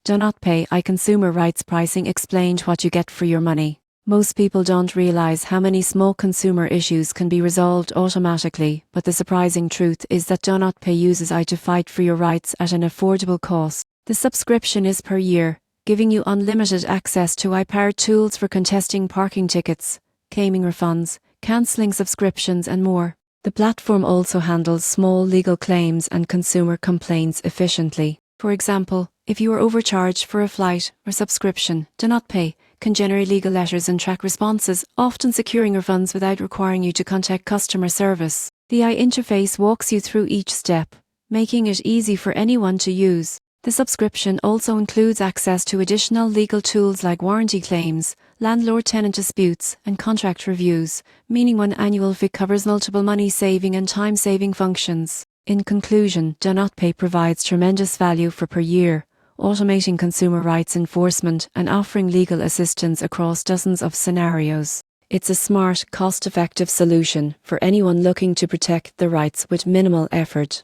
DoNotPay consumer rights pricing explained what you get for your money. Most people don't realize how many small consumer issues can be resolved automatically, but the surprising truth is that DoNotPay uses to fight for your rights at an affordable cost. The subscription is per year, giving you unlimited access to powered tools for contesting parking tickets, claiming refunds, cancelling subscriptions and more. The platform also handles small legal claims and consumer complaints efficiently. For example, if you are overcharged for a flight or subscription, DoNotPay can generate legal letters and track responses, often securing refunds without requiring you to contact customer service. The interface walks you through each step, making it easy for anyone to use. The subscription also includes access to additional legal tools like warranty claims, landlord-tenant disputes, and contract reviews, meaning one annual fee covers multiple money-saving and time-saving functions. In conclusion, DoNotPay provides tremendous value for per year, automating consumer rights enforcement and offering legal assistance across dozens of scenarios. It's a smart, cost-effective solution for anyone looking to protect their rights with minimal effort.